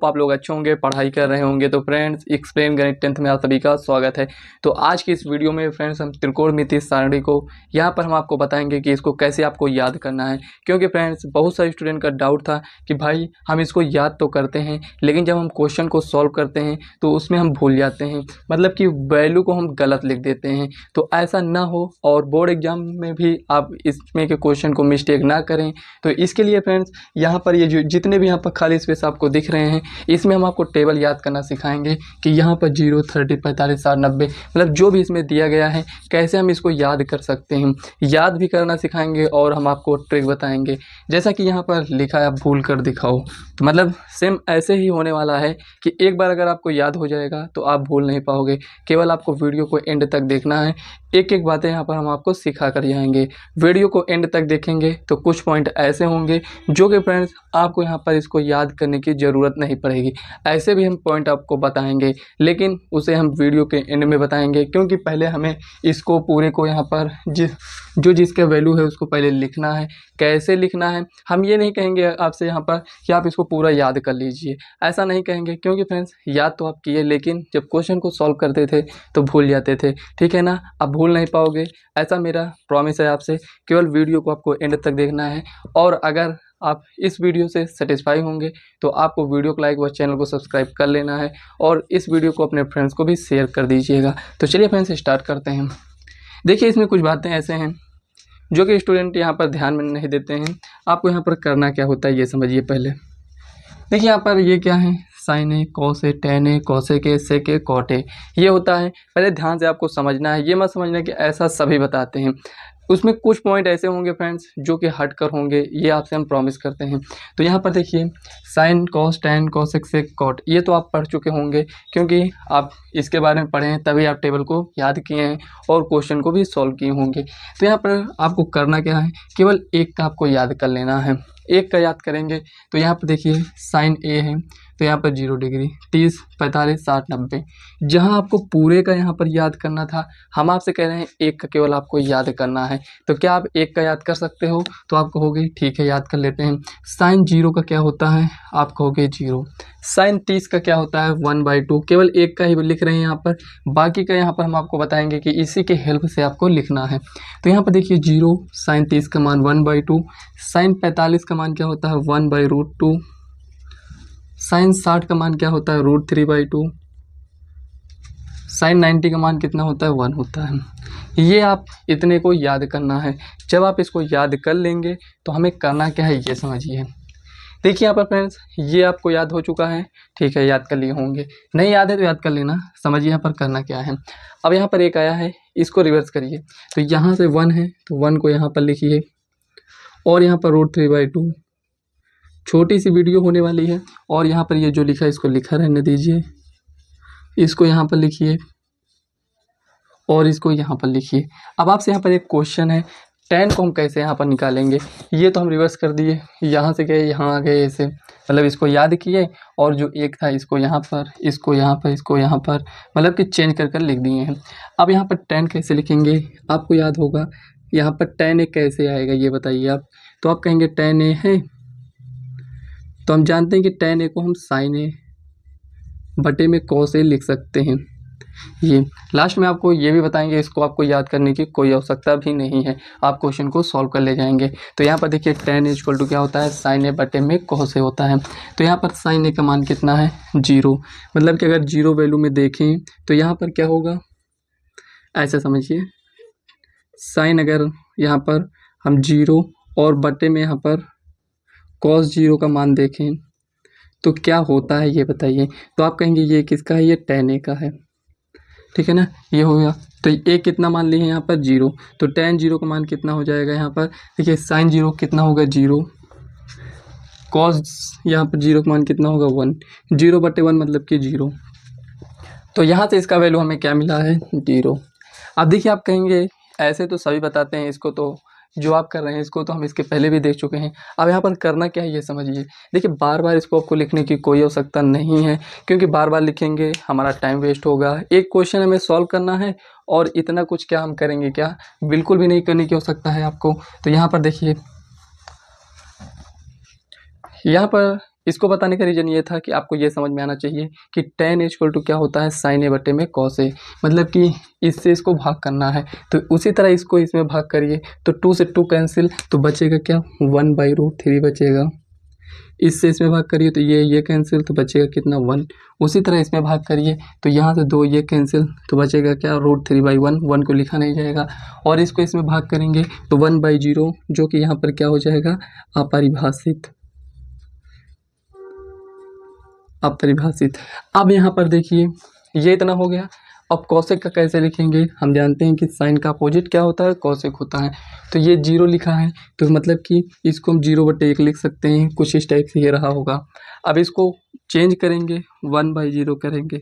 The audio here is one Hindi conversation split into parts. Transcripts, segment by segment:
होप आप लोग अच्छे होंगे, पढ़ाई कर रहे होंगे। तो फ्रेंड्स, एक्सप्लेन गणित 10th में आप सभी का स्वागत है। तो आज की इस वीडियो में फ्रेंड्स हम त्रिकोणमितीय सारणी को यहाँ पर हम आपको बताएंगे कि इसको कैसे आपको याद करना है। क्योंकि फ्रेंड्स बहुत सारे स्टूडेंट का डाउट था कि भाई हम इसको याद तो करते हैं लेकिन जब हम क्वेश्चन को सॉल्व करते हैं तो उसमें हम भूल जाते हैं, मतलब कि वैल्यू को हम गलत लिख देते हैं। तो ऐसा ना हो और बोर्ड एग्जाम में भी आप इसमें के क्वेश्चन को मिस्टेक ना करें। तो इसके लिए फ्रेंड्स यहाँ पर ये जो जितने भी यहाँ पर खाली स्पेस आपको दिख रहे हैं इसमें हम आपको टेबल याद करना सिखाएंगे कि यहाँ पर 0, 30, 45, 60, 90 मतलब जो भी इसमें दिया गया है कैसे हम इसको याद कर सकते हैं, याद भी करना सिखाएंगे और हम आपको ट्रिक बताएंगे। जैसा कि यहाँ पर लिखा है, आप भूल कर दिखाओ, तो मतलब सेम ऐसे ही होने वाला है कि एक बार अगर आपको याद हो जाएगा तो आप भूल नहीं पाओगे। केवल आपको वीडियो को एंड तक देखना है, एक एक बातें यहाँ पर हम आपको सिखा कर जाएंगे। वीडियो को एंड तक देखेंगे तो कुछ पॉइंट ऐसे होंगे जो कि फ्रेंड्स आपको यहाँ पर इसको याद करने की ज़रूरत नहीं पड़ेगी। ऐसे भी हम पॉइंट आपको बताएंगे लेकिन उसे हम वीडियो के एंड में बताएंगे, क्योंकि पहले हमें इसको पूरे को यहाँ पर जिसका वैल्यू है उसको पहले लिखना है। कैसे लिखना है हम ये नहीं कहेंगे आपसे यहाँ पर कि आप इसको पूरा याद कर लीजिए, ऐसा नहीं कहेंगे, क्योंकि फ्रेंड्स याद तो आप किए लेकिन जब क्वेश्चन को सॉल्व करते थे तो भूल जाते थे। ठीक है ना, आप भूल नहीं पाओगे, ऐसा मेरा प्रॉमिस है आपसे। केवल वीडियो को आपको एंड तक देखना है और अगर आप इस वीडियो से सेटिस्फाई होंगे तो आपको वीडियो को लाइक व चैनल को सब्सक्राइब कर लेना है और इस वीडियो को अपने फ्रेंड्स को भी शेयर कर दीजिएगा। तो चलिए फ्रेंड्स स्टार्ट करते हैं। देखिए इसमें कुछ बातें ऐसे हैं जो कि स्टूडेंट यहाँ पर ध्यान में नहीं देते हैं। आपको यहाँ पर करना क्या होता है ये समझिए पहले। देखिए यहाँ पर ये क्या है, साइन है, कॉस है, टेन है, कॉसेक है, सेक है, कॉट है, ये होता है। पहले ध्यान से आपको समझना है, ये मत समझना कि ऐसा सभी बताते हैं। उसमें कुछ पॉइंट ऐसे होंगे फ्रेंड्स जो कि हट कर होंगे, ये आपसे हम प्रॉमिस करते हैं। तो यहाँ पर देखिए साइन, कॉस, टेन, कॉसेक, सेक, कॉट, ये तो आप पढ़ चुके होंगे क्योंकि आप इसके बारे में पढ़े हैं तभी आप टेबल को याद किए हैं और क्वेश्चन को भी सॉल्व किए होंगे। तो यहाँ पर आपको करना क्या है, केवल एक का आपको याद कर लेना है। एक का याद करेंगे तो यहाँ पर देखिए साइन ए है तो यहाँ पर 0 डिग्री, 30, 45, 60, 90, जहाँ आपको पूरे का यहाँ पर याद करना था हम आपसे कह रहे हैं एक का केवल आपको याद करना है। तो क्या आप एक का याद कर सकते हो? तो आप कहोगे ठीक है याद कर लेते हैं। साइन 0 का क्या होता है? आप कहोगे 0। साइन 30 का क्या होता है? 1/2। केवल एक का ही लिख रहे हैं यहाँ पर, बाकी का यहाँ पर हम आपको बताएंगे कि इसी के हेल्प से आपको लिखना है। तो यहाँ पर देखिए 0, साइन 30 का मान 1/2, साइन 45 का मान क्या होता है? 1/√2, साइन 60 का मान क्या होता है? √3/2, साइन 90 का मान कितना होता है? 1 होता है। ये आप इतने को याद करना है। जब आप इसको याद कर लेंगे तो हमें करना क्या है ये समझिए। देखिए यहाँ पर फ्रेंड्स ये आपको याद हो चुका है, ठीक है, याद कर लिए होंगे। नहीं याद है तो याद कर लेना। समझिए यहाँ पर करना क्या है। अब यहाँ पर एक आया है, इसको रिवर्स करिए। तो यहाँ से 1 है तो 1 को यहाँ पर लिखिए और यहाँ पर √3/2, छोटी सी वीडियो होने वाली है। और यहाँ पर ये जो लिखा है इसको लिखा रहने दीजिए, इसको यहाँ पर लिखिए और इसको यहाँ पर लिखिए। अब आपसे यहाँ पर एक क्वेश्चन है, 10 को हम कैसे यहाँ पर निकालेंगे। ये तो हम रिवर्स कर दिए, यहाँ से गए यहाँ आ गए ऐसे, मतलब इसको याद किए और जो एक था इसको यहाँ पर, इसको यहाँ पर, इसको यहाँ पर, मतलब कि चेंज कर कर लिख दिए हैं। अब यहाँ पर 10 कैसे लिखेंगे आपको याद होगा। यहाँ पर 10A कैसे आएगा ये बताइए आप। तो आप कहेंगे 10A है तो हम जानते हैं कि 10A को हम साइन ए बटे में कॉस ए लिख सकते हैं। ये लास्ट में आपको ये भी बताएंगे, इसको आपको याद करने की कोई आवश्यकता भी नहीं है, आप क्वेश्चन को सॉल्व कर ले जाएंगे। तो यहाँ पर देखिए 10A = क्या होता है? साइन ए बटे में कॉस ए होता है। तो यहाँ पर साइन ए का मान कितना है? 0, मतलब कि अगर 0 वैल्यू में देखें तो यहाँ पर क्या होगा, ऐसे समझिए। साइन अगर यहाँ पर हम 0 और बटे में यहाँ पर कॉस 0 का मान देखें तो क्या होता है ये बताइए। तो आप कहेंगे ये किसका है? ये 10A का है, ठीक है ना, ये हो गया। तो ए कितना मान लिए हैं यहाँ पर? 0। तो tan 0 का मान कितना हो जाएगा यहाँ पर? देखिए साइन 0 कितना होगा? 0। कॉस यहाँ पर 0 का मान कितना होगा? 1। 0/1 मतलब कि 0। तो यहाँ से इसका वैल्यू हमें क्या मिला है? 0। अब देखिए आप कहेंगे ऐसे तो सभी बताते हैं, इसको तो जो आप कर रहे हैं इसको तो हम इसके पहले भी देख चुके हैं। अब यहाँ पर करना क्या है ये समझिए। देखिए बार बार इसको आपको लिखने की कोई आवश्यकता नहीं है, क्योंकि बार बार लिखेंगे हमारा टाइम वेस्ट होगा। एक क्वेश्चन हमें सॉल्व करना है और इतना कुछ क्या हम करेंगे, क्या बिल्कुल भी नहीं करने की आवश्यकता है आपको। तो यहाँ पर देखिए यहाँ पर इसको बताने का रीज़न ये था कि आपको ये समझ में आना चाहिए कि tan इक्वल टू क्या होता है sin a बटे में cos a, मतलब कि इससे इसको भाग करना है। तो उसी तरह इसको इसमें भाग करिए तो 2 से 2 कैंसिल, तो बचेगा क्या 1/√3 बचेगा। इससे इसमें भाग करिए तो ये कैंसिल, तो बचेगा कितना 1। उसी तरह इसमें भाग करिए तो यहाँ से 2 ये कैंसिल, तो बचेगा क्या √3/1, 1 को लिखा नहीं जाएगा। और इसको इसमें भाग करेंगे तो 1/0, जो कि यहाँ पर क्या हो जाएगा अपरिभाषित। अब यहाँ पर देखिए ये इतना हो गया। अब कॉसेक का कैसे लिखेंगे, हम जानते हैं कि साइन का अपोजिट क्या होता है कॉसेक होता है। तो ये 0 लिखा है तो मतलब कि इसको हम 0/1 लिख सकते हैं, कुछ इस टाइप से ये रहा होगा। अब इसको चेंज करेंगे 1/0 करेंगे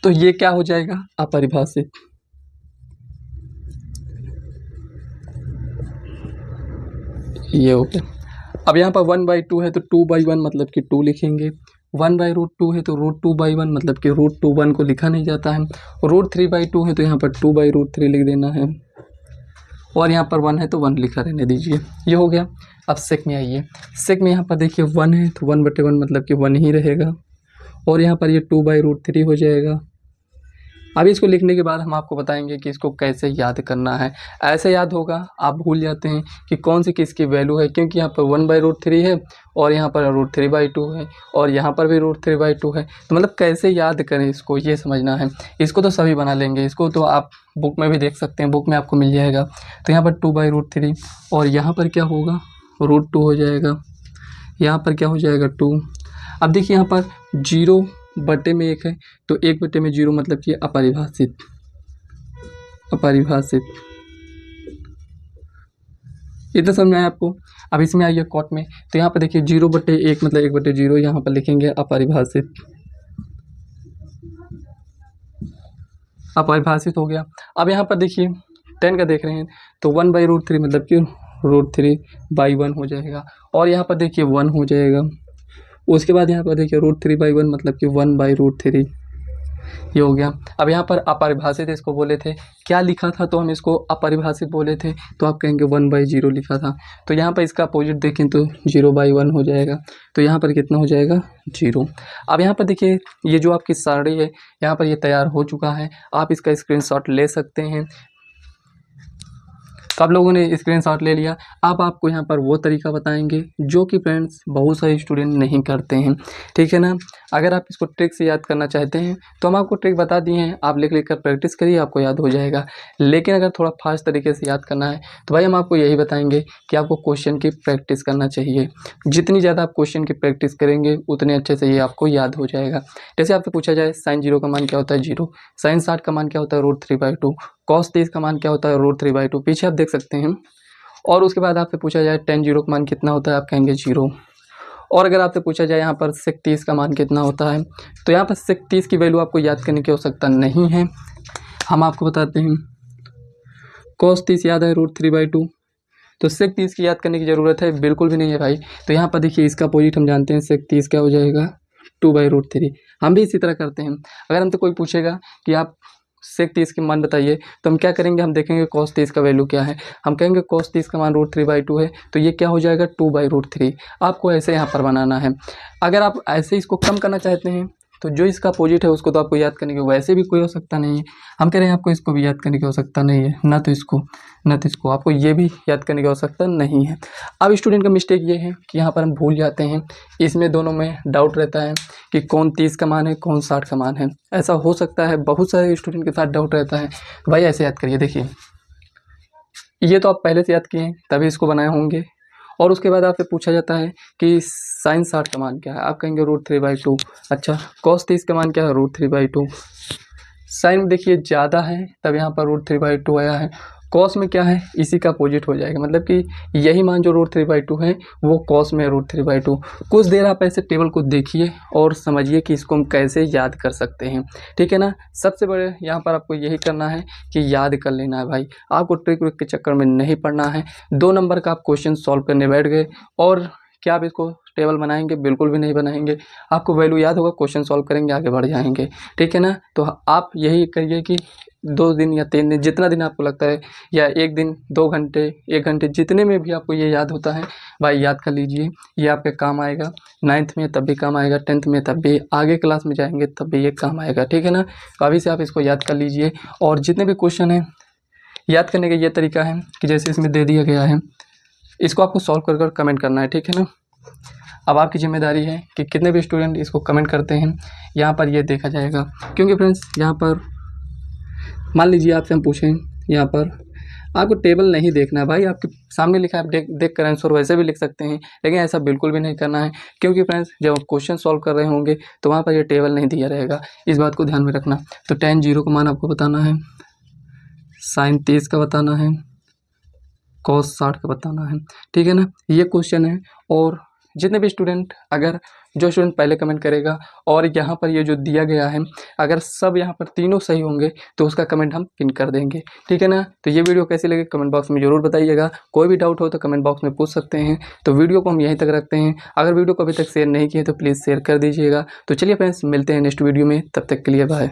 तो ये क्या हो जाएगा अपरिभाषित। ये हो गया। अब यहाँ पर 1/2 है तो 2/1 मतलब कि 2 लिखेंगे। 1/√2 है तो √2/1 मतलब कि √2 को लिखा नहीं जाता है। √3/2 है तो यहाँ पर 2/√3 लिख देना है। और यहाँ पर 1 है तो 1 लिखा रहने दीजिए। ये हो गया। अब सेक में आइए। सेक में यहाँ पर देखिए 1 है तो 1/1 मतलब कि 1 ही रहेगा। और यहाँ पर ये 2/√3 हो जाएगा। अब इसको लिखने के बाद हम आपको बताएंगे कि इसको कैसे याद करना है। ऐसे याद होगा, आप भूल जाते हैं कि कौन सी किसकी वैल्यू है, क्योंकि यहाँ पर 1/√3 है और यहाँ पर √3/2 है और यहाँ पर भी √3/2 है। तो मतलब कैसे याद करें इसको, ये समझना है। इसको तो सभी बना लेंगे, इसको तो आप बुक में भी देख सकते हैं, बुक में आपको मिल जाएगा। तो यहाँ पर 2/√3 और यहाँ पर क्या होगा √2 हो जाएगा, यहाँ पर क्या हो जाएगा 2। अब देखिए यहाँ पर 0/1 है तो 1/0 मतलब कि अपरिभाषित। इतना समझ में आया आपको। अब इसमें आइए कॉट में, तो यहाँ पर देखिए 0/1 मतलब 1/0 यहाँ पर लिखेंगे अपरिभाषित हो गया। अब यहाँ पर देखिए 10 का देख रहे हैं तो 1/√3 मतलब कि √3/1 हो जाएगा। और यहाँ पर देखिए 1 हो जाएगा। उसके बाद यहाँ पर देखिए √3/1 मतलब कि 1/√3, ये हो गया। अब यहाँ पर अपरिभाषित इसको बोले थे, क्या लिखा था तो हम इसको अपरिभाषित बोले थे, तो आप कहेंगे 1/0 लिखा था। तो यहाँ पर इसका अपोजिट देखें तो 0/1 हो जाएगा। तो यहाँ पर कितना हो जाएगा 0। अब यहाँ पर देखिए ये जो आपकी सारणी है यहाँ पर ये तैयार हो चुका है, आप इसका स्क्रीनशॉट ले सकते हैं। तो आप लोगों ने स्क्रीनशॉट ले लिया। अब आपको यहाँ पर वो तरीका बताएंगे जो कि फ्रेंड्स बहुत सारे स्टूडेंट नहीं करते हैं, ठीक है ना। अगर आप इसको ट्रिक से याद करना चाहते हैं तो हम आपको ट्रिक बता दिए हैं, आप लिख कर प्रैक्टिस करिए, आपको याद हो जाएगा। लेकिन अगर थोड़ा फास्ट तरीके से याद करना है तो भाई हम आपको यही बताएंगे कि आपको क्वेश्चन की प्रैक्टिस करना चाहिए। जितनी ज़्यादा आप क्वेश्चन की प्रैक्टिस करेंगे उतने अच्छे से ये आपको याद हो जाएगा। जैसे आपसे पूछा जाए sin 0 का मान क्या होता है 0, sin 60 का मान क्या होता है √3/2, cos 30 का मान क्या होता है √3/2, पीछे आप देख सकते हैं। और उसके बाद आपसे पूछा जाए tan 0 का मान कितना होता है, आप कहेंगे 0। और अगर आपसे पूछा जाए यहाँ पर sec 30 का मान कितना होता है, तो यहाँ पर sec 30 की वैल्यू आपको याद करने की आवश्यकता नहीं है, हम आपको बताते हैं। cos 30 याद है √3/2, तो sec 30 की याद करने की ज़रूरत है बिल्कुल भी नहीं है भाई। तो यहाँ पर देखिए इसका अपोजिट हम जानते हैं, sec 30 क्या हो जाएगा 2/√3। हम भी इसी तरह करते हैं। अगर हमसे कोई पूछेगा कि आप sec 30 के मान बताइए तो हम क्या करेंगे, हम देखेंगे cos 30 का वैल्यू क्या है, हम कहेंगे cos 30 का मान √3/2 है तो ये क्या हो जाएगा 2/√3। आपको ऐसे यहाँ पर बनाना है। अगर आप ऐसे इसको कम करना चाहते हैं तो जो इसका अपोजिट है उसको तो आपको याद करने की वैसे भी कोई आवश्यकता नहीं है। हम कह रहे हैं आपको इसको भी याद करने की आवश्यकता नहीं है, ना तो इसको आपको ये भी याद करने की आवश्यकता नहीं है। अब स्टूडेंट का मिस्टेक ये है कि यहाँ पर हम भूल जाते हैं, इसमें दोनों में डाउट रहता है कि कौन 30 का मान है कौन 60 का मान है। ऐसा हो सकता है, बहुत सारे स्टूडेंट के साथ डाउट रहता है। तो भाई ऐसे याद करिए, देखिए ये तो आप पहले से याद किए हैं तभी इसको बनाए होंगे। और उसके बाद आपसे पूछा जाता है कि sin 60 का मान क्या है, आप कहेंगे √3/2। अच्छा cos 30 का मान क्या है √3/2। साइन देखिए ज़्यादा है तब यहाँ पर √3/2 आया है। कॉस में क्या है, इसी का अपोजिट हो जाएगा, मतलब कि यही मान जो √3/2 है वो कॉस में √3/2। कुछ देर आप ऐसे टेबल को देखिए और समझिए कि इसको हम कैसे याद कर सकते हैं, ठीक है ना। सबसे बड़े यहाँ पर आपको यही करना है कि याद कर लेना है भाई, आपको ट्रिक के चक्कर में नहीं पड़ना है। 2 नंबर का आप क्वेश्चन सॉल्व करने बैठ गए और क्या आप इसको टेबल बनाएंगे? बिल्कुल भी नहीं बनाएंगे। आपको वैल्यू याद होगा, क्वेश्चन सॉल्व करेंगे, आगे बढ़ जाएंगे। ठीक है ना। तो आप यही करिए कि 2 दिन या 3 दिन, जितना दिन आपको लगता है, या 1 दिन, 2 घंटे, 1 घंटे, जितने में भी आपको ये याद होता है भाई याद कर लीजिए। ये आपके काम आएगा। 9th में तब भी काम आएगा, 10th में तब भी, आगे क्लास में जाएंगे तब भी ये काम आएगा। ठीक है ना। तो अभी से आप इसको याद कर लीजिए। और जितने भी क्वेश्चन हैं, याद करने का ये तरीका है कि जैसे इसमें दे दिया गया है, इसको आपको सॉल्व कर कर कमेंट करना है। ठीक है ना। अब आपकी जिम्मेदारी है कि कितने भी स्टूडेंट इसको कमेंट करते हैं, यहाँ पर ये देखा जाएगा। क्योंकि फ्रेंड्स यहाँ पर मान लीजिए आपसे हम पूछें, यहाँ पर आपको टेबल नहीं देखना है भाई, आपके सामने लिखा है, आप देख कर आंसर वैसे भी लिख सकते हैं, लेकिन ऐसा बिल्कुल भी नहीं करना है। क्योंकि फ्रेंड्स जब आप क्वेश्चन सॉल्व कर रहे होंगे तो वहाँ पर ये टेबल नहीं दिया रहेगा, इस बात को ध्यान में रखना। तो tan 0 का मान आपको बताना है, sin 30 का बताना है, cos 60 का बताना है। ठीक है ना। ये क्वेश्चन है। और जितने भी स्टूडेंट, अगर जो स्टूडेंट पहले कमेंट करेगा और यहाँ पर ये जो दिया गया है, अगर सब यहाँ पर तीनों सही होंगे तो उसका कमेंट हम पिन कर देंगे। ठीक है ना। तो ये वीडियो कैसी लगी कमेंट बॉक्स में ज़रूर बताइएगा। कोई भी डाउट हो तो कमेंट बॉक्स में पूछ सकते हैं। तो वीडियो को हम यहीं तक रखते हैं। अगर वीडियो को अभी तक शेयर नहीं किए तो प्लीज़ शेयर कर दीजिएगा। तो चलिए फ्रेंड्स, मिलते हैं नेक्स्ट वीडियो में, तब तक के लिए बाय।